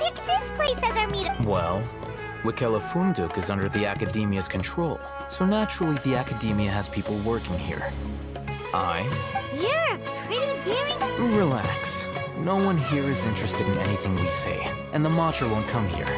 pick this place as our meetup? Well, Wikelafunduk is under the Academia's control, so naturally the Academia has people working here. You're pretty daring. Relax. No one here is interested in anything we say, and the Matcha won't come here.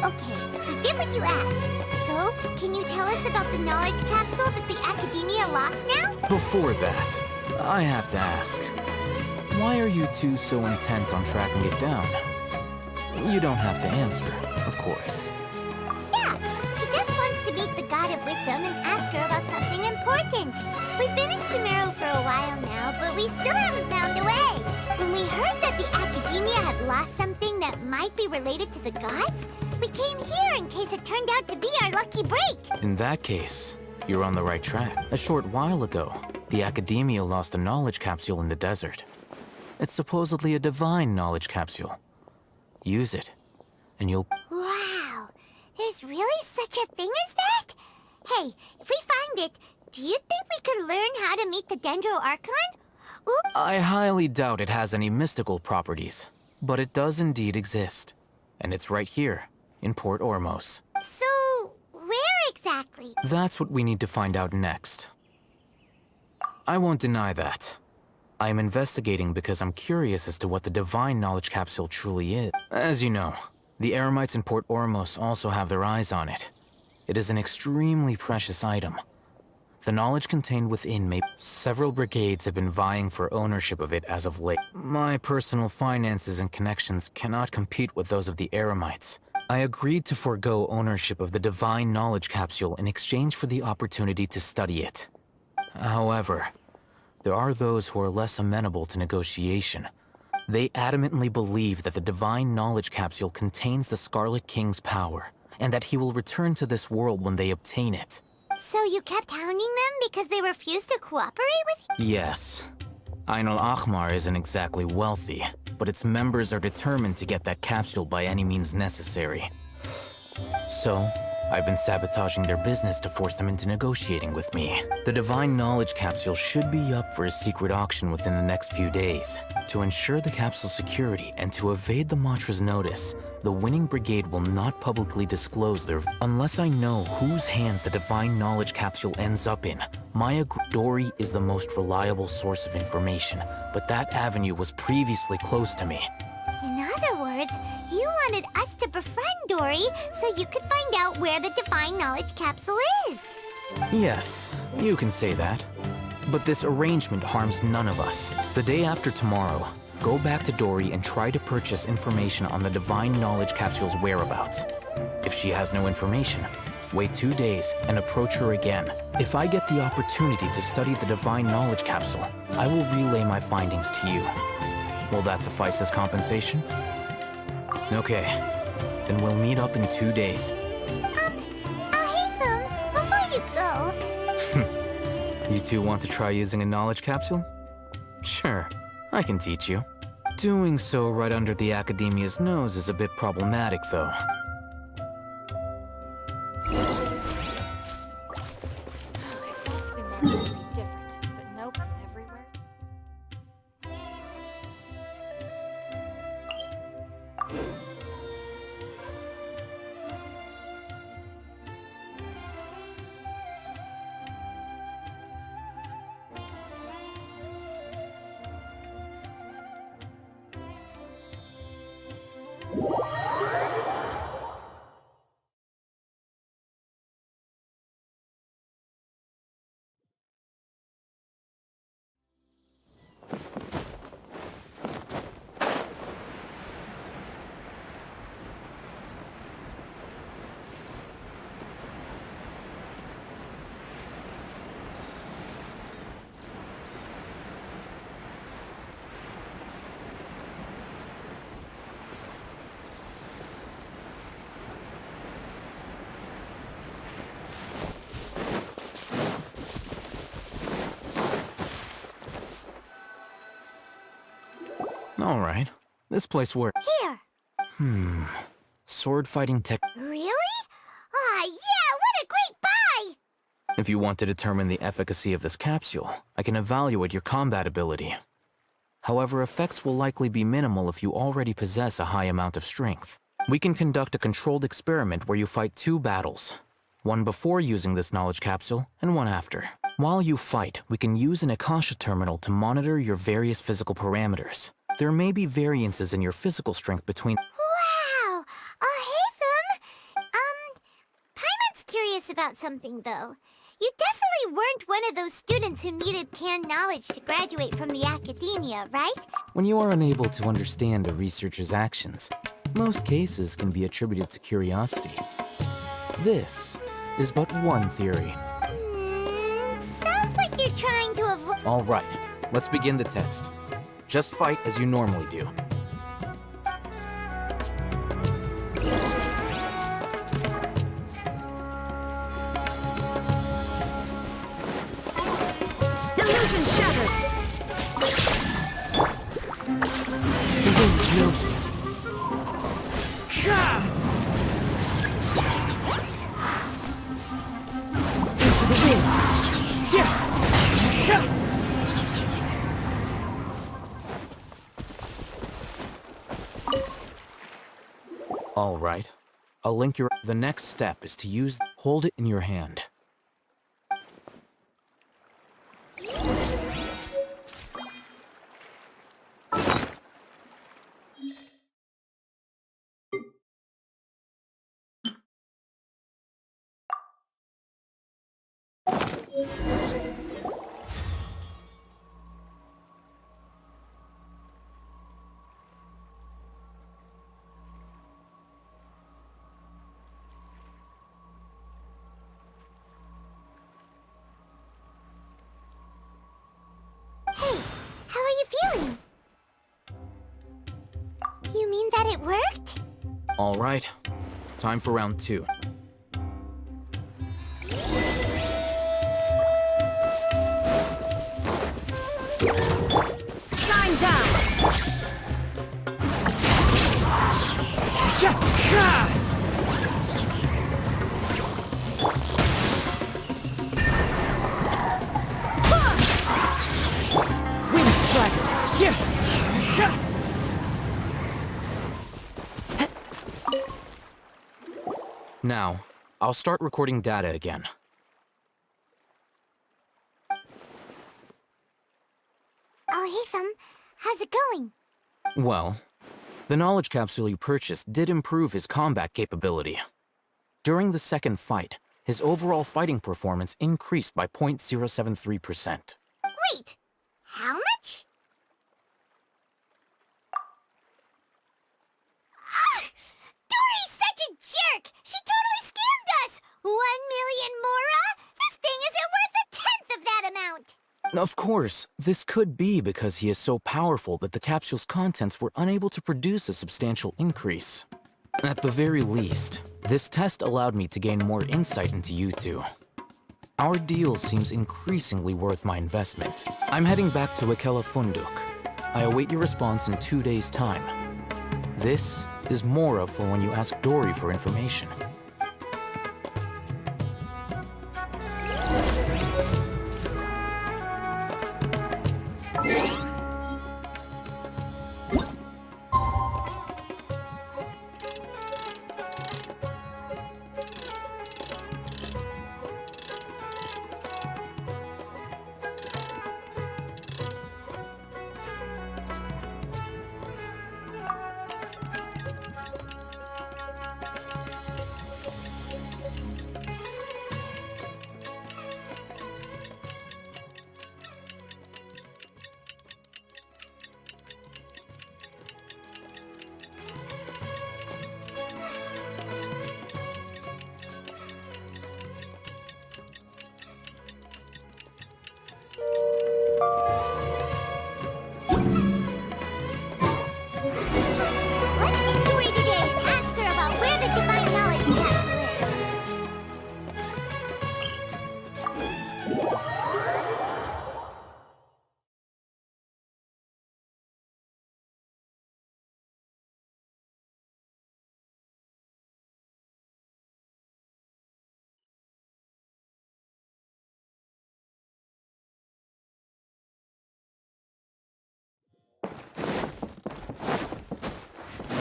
Okay, we did what you asked. So, can you tell us about the knowledge capsule that the Academia lost now? Before that, I have to ask, why are you two so intent on tracking it down? You don't have to answer, of course. Yeah, he just wants to meet the God of Wisdom and ask her about something important. We've been in Sumeru for a while now, but we still haven't found a way. When we heard that the Academia had lost something that might be related to the gods, we came here in case it turned out to be our lucky break. In that case, you're on the right track. A short while ago, the Academia lost a knowledge capsule in the desert. It's supposedly a divine knowledge capsule. Use it, and you'll... Wow, there's really such a thing as that? Hey, if we find it, do you think we could learn how to meet the Dendro Archon? Oops. I highly doubt it has any mystical properties, but it does indeed exist. And it's right here, in Port Ormos. So, where exactly? That's what we need to find out next. I won't deny that. I am investigating because I'm curious as to what the divine knowledge capsule truly is. As you know, the Eremites in Port Ormos also have their eyes on it. It is an extremely precious item. The knowledge contained within may... Several brigades have been vying for ownership of it as of late. My personal finances and connections cannot compete with those of the Eremites. I agreed to forego ownership of the divine knowledge capsule in exchange for the opportunity to study it. However, there are those who are less amenable to negotiation. They adamantly believe that the divine knowledge capsule contains the Scarlet King's power, and that he will return to this world when they obtain it. So you kept hounding them because they refused to cooperate with you? Yes. Ain al-Ahmar isn't exactly wealthy, but its members are determined to get that capsule by any means necessary. So, I've been sabotaging their business to force them into negotiating with me. The divine knowledge capsule should be up for a secret auction within the next few days. To ensure the capsule's security and to evade the Matra's notice, the winning brigade will not publicly disclose their... Unless I know whose hands the divine knowledge capsule ends up in, Dory is the most reliable source of information, but that avenue was previously closed to me. In other words, you wanted us to befriend Dory so you could find out where the divine knowledge capsule is. Yes, you can say that. But this arrangement harms none of us. The day after tomorrow, go back to Dory and try to purchase information on the divine knowledge capsule's whereabouts. If she has no information, wait 2 days and approach her again. If I get the opportunity to study the divine knowledge capsule, I will relay my findings to you. Will that suffice as compensation? Okay, then we'll meet up in 2 days. Haytham, before you go... You two want to try using a knowledge capsule? Sure, I can teach you. Doing so right under the Academia's nose is a bit problematic, though. All right, this place works. Here. Sword fighting tech. Really? Ah, yeah, what a great buy! If you want to determine the efficacy of this capsule, I can evaluate your combat ability. However, effects will likely be minimal if you already possess a high amount of strength. We can conduct a controlled experiment where you fight 2 battles, one before using this knowledge capsule and one after. While you fight, we can use an Akasha terminal to monitor your various physical parameters. There may be variances in your physical strength between— Wow! Hey, Paimon's curious about something, though. You definitely weren't one of those students who needed canned knowledge to graduate from the academia, right? When you are unable to understand a researcher's actions, most cases can be attributed to curiosity. This is but one theory. Sounds like you're trying to avoid— All right, let's begin the test. Just fight as you normally do. Illusion shattered! The wind knows me. Into the wind! All right, I'll link your— The next step is to hold it in your hand. Hey, how are you feeling? You mean that it worked? All right, time for round 2. Shine down! Wind striker! Now, I'll start recording data again. Oh, hey, how's it going? Well, the knowledge capsule you purchased did improve his combat capability. During the second fight, his overall fighting performance increased by 0.073%. Wait, how much? Dory's such a jerk! She totally scammed us! 1 million mora? This thing isn't worth a tenth of that amount! Of course, this could be because he is so powerful that the capsule's contents were unable to produce a substantial increase. At the very least, this test allowed me to gain more insight into you two. Our deal seems increasingly worth my investment. I'm heading back to Ikela Funduk. I await your response in 2 days' time. This is Mora for when you ask Dory for information.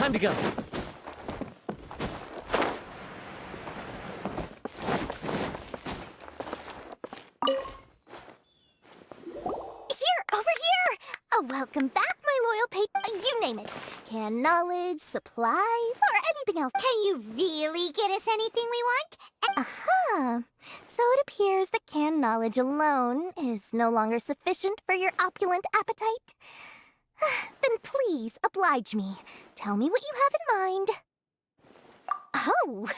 Time to go. Here, over here! Welcome back, my loyal you name it. Can knowledge, supplies, or anything else. Can you really get us anything we want? Uh-huh. So it appears that canned knowledge alone is no longer sufficient for your opulent appetite. Then please, oblige me. Tell me what you have in mind. Oh!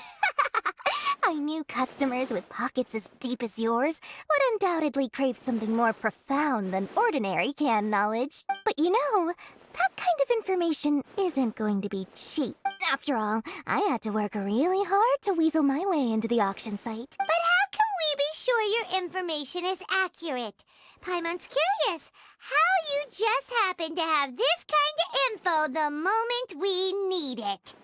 I knew customers with pockets as deep as yours would undoubtedly crave something more profound than ordinary canned knowledge. But you know, that kind of information isn't going to be cheap. After all, I had to work really hard to weasel my way into the auction site. But how can we be sure your information is accurate? Paimon's curious how you just happen to have this kind of info the moment we need it.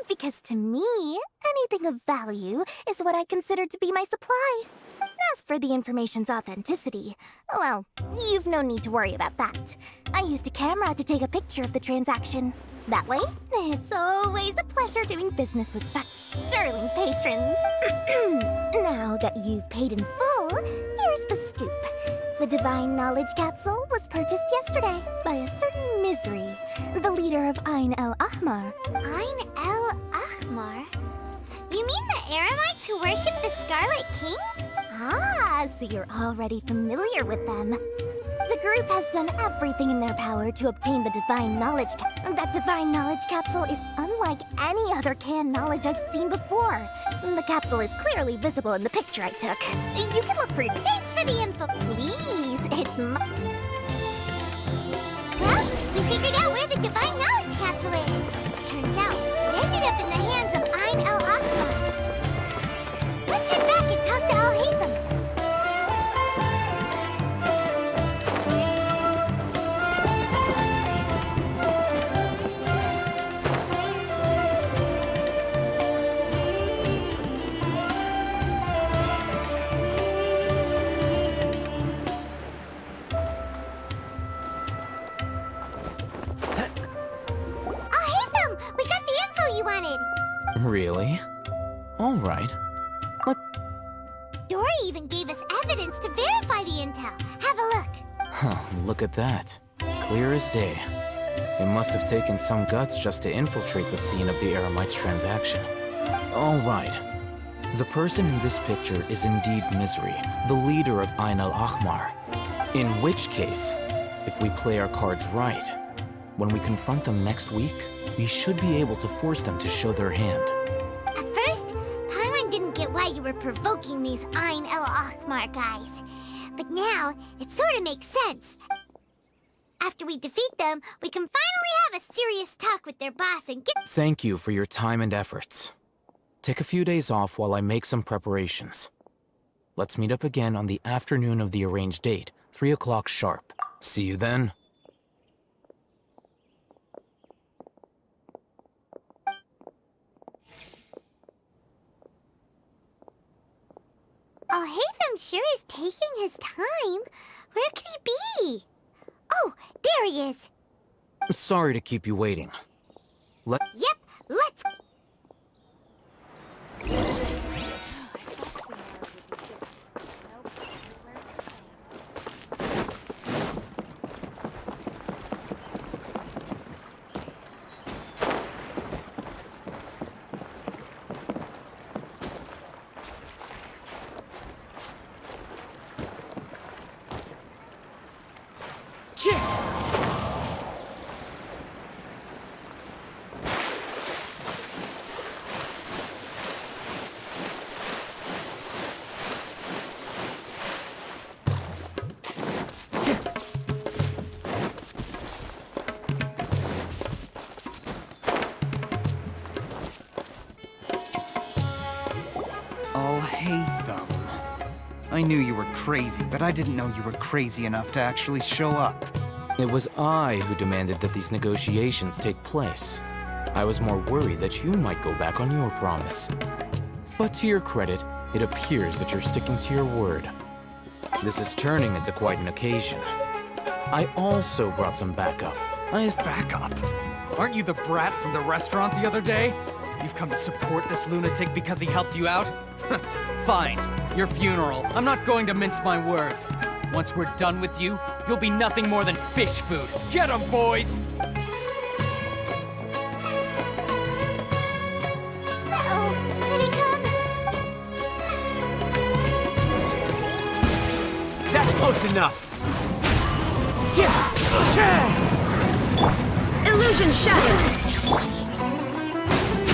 Because to me, anything of value is what I consider to be my supply. As for the information's authenticity, well, you've no need to worry about that. I used a camera to take a picture of the transaction. That way, it's always a pleasure doing business with such sterling patrons. Now that you've paid in full, here's the scoop. The Divine Knowledge Capsule was purchased yesterday by a certain Misery, the leader of Ain el-Ahmar. Ain el-Ahmar? You mean the Eremites who worship the Scarlet King? Ah, so you're already familiar with them. The group has done everything in their power to obtain the Divine Knowledge That Divine Knowledge Capsule is unlike any other canned knowledge I've seen before. The capsule is clearly visible in the picture I took. You can look for it. Thanks for the info. Please, it's my... Well, we figured out where the Divine Knowledge Capsule is. Turns out, it ended up in the hands of Ain el-Ahmar. Let's head back and talk to Al-Haytham. Really? All right. Dory even gave us evidence to verify the intel. Have a look. Huh, look at that. Clear as day. It must have taken some guts just to infiltrate the scene of the Eremites' transaction. All right. The person in this picture is indeed Misery, the leader of Ain el-Ahmar. In which case, if we play our cards right, when we confront them next week, we should be able to force them to show their hand. At first, Paimon didn't get why you were provoking these Ain el-Ahmar guys. But now, it sort of makes sense. After we defeat them, we can finally have a serious talk with their boss and get... Thank you for your time and efforts. Take a few days off while I make some preparations. Let's meet up again on the afternoon of the arranged date, 3 o'clock sharp. See you then. Al-Haytham sure is taking his time. Where could he be? Oh, there he is. Sorry to keep you waiting. Yep, let's... Al-Haytham. I knew you were crazy, but I didn't know you were crazy enough to actually show up. It was I who demanded that these negotiations take place. I was more worried that you might go back on your promise. But to your credit, it appears that you're sticking to your word. This is turning into quite an occasion. I also brought some backup. Backup? Aren't you the brat from the restaurant the other day? You've come to support this lunatic because he helped you out? Fine, your funeral. I'm not going to mince my words. Once we're done with you, you'll be nothing more than fish food. Get 'em, boys! Uh-oh, here they come. That's close enough. Illusion shattered!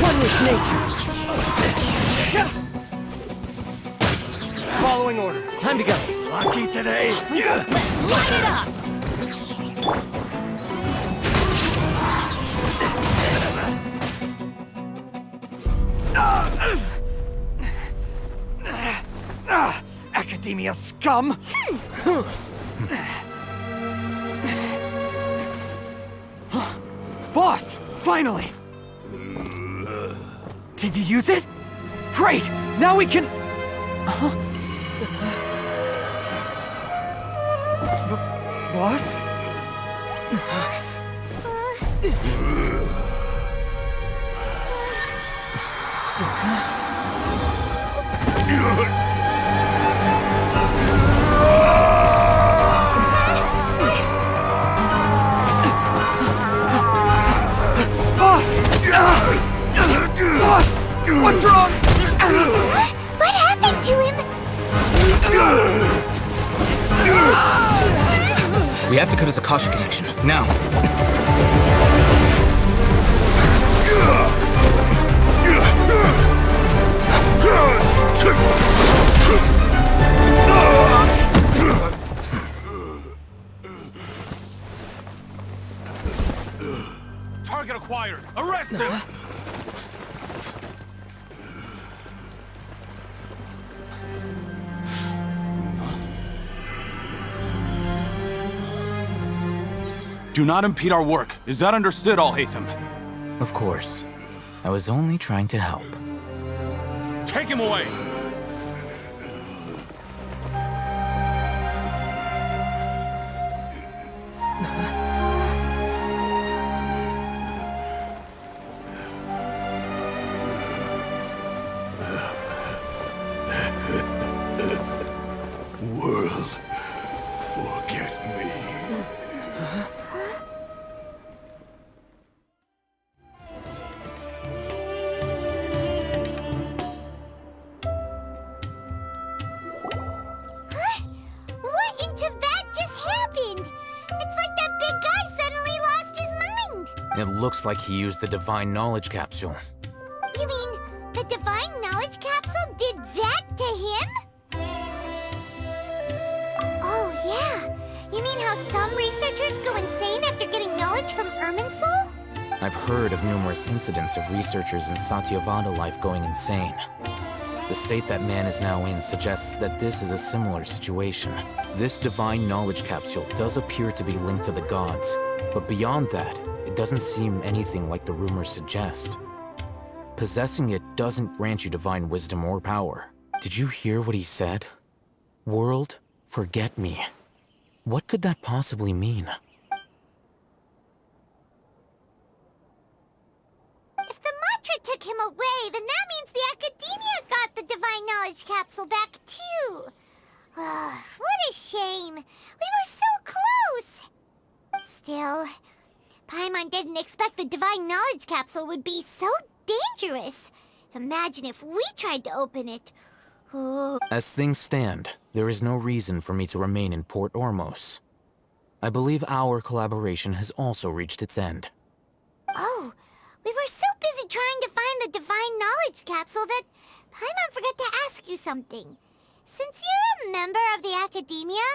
One with nature. Following orders. Time to go. Lucky today. Let's light it up! Academia scum! Boss! Finally! Did you use it? Great! Now we can... Boss? Boss! What's wrong? What happened to him? We have to cut his Akasha connection, now. Target acquired. Arrest him. Do not impede our work. Is that understood, Al-Haytham? Of course. I was only trying to help. Take him away! World, forget me. What into that just happened? It's like that big guy suddenly lost his mind. It looks like he used the Divine Knowledge Capsule. You mean the Divine Knowledge Capsule did that to him? Oh, yeah. You mean how some researchers go insane after getting knowledge from Irminsul? I've heard of numerous incidents of researchers in Satyavada life going insane. The state that man is now in suggests that this is a similar situation. This Divine Knowledge Capsule does appear to be linked to the gods, but beyond that, it doesn't seem anything like the rumors suggest. Possessing it doesn't grant you divine wisdom or power. Did you hear what he said? World, forget me. What could that possibly mean? If the mantra took him away, then that means the Academia got the Divine Knowledge Capsule back, too. What a shame. We were so close. Still, Paimon didn't expect the Divine Knowledge Capsule would be so dangerous. Imagine if we tried to open it. Ooh. As things stand, there is no reason for me to remain in Port Ormos. I believe our collaboration has also reached its end. Oh, we were so busy trying to find the Divine Knowledge Capsule that Paimon forgot to ask you something. Since you're a member of the Academia,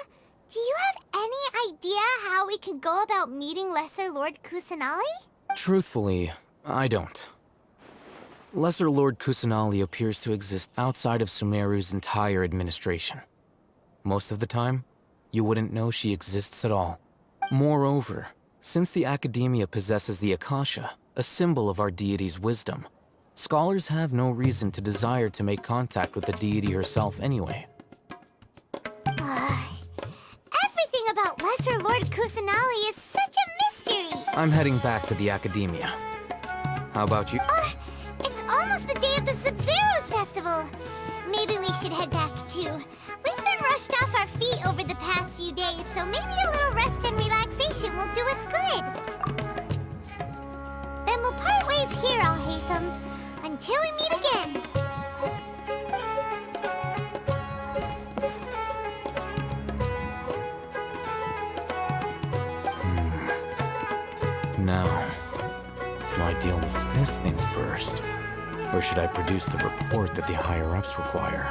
do you have any idea how we could go about meeting Lesser Lord Kusanali? Truthfully, I don't. Lesser Lord Kusanali appears to exist outside of Sumeru's entire administration. Most of the time, you wouldn't know she exists at all. Moreover, since the Academia possesses the Akasha, a symbol of our deity's wisdom, scholars have no reason to desire to make contact with the deity herself anyway. Everything about Lesser Lord Kusanali is such a mystery. I'm heading back to the academia. How about you? It's almost the day of the Sub-Zero's festival. Maybe we should head back too. We've been rushed off our feet over the past few days, so maybe a little rest and relaxation will do us good. Then we'll part ways here, Al-Haytham, until we meet again. Now, do I deal with this thing first? Or should I produce the report that the higher-ups require?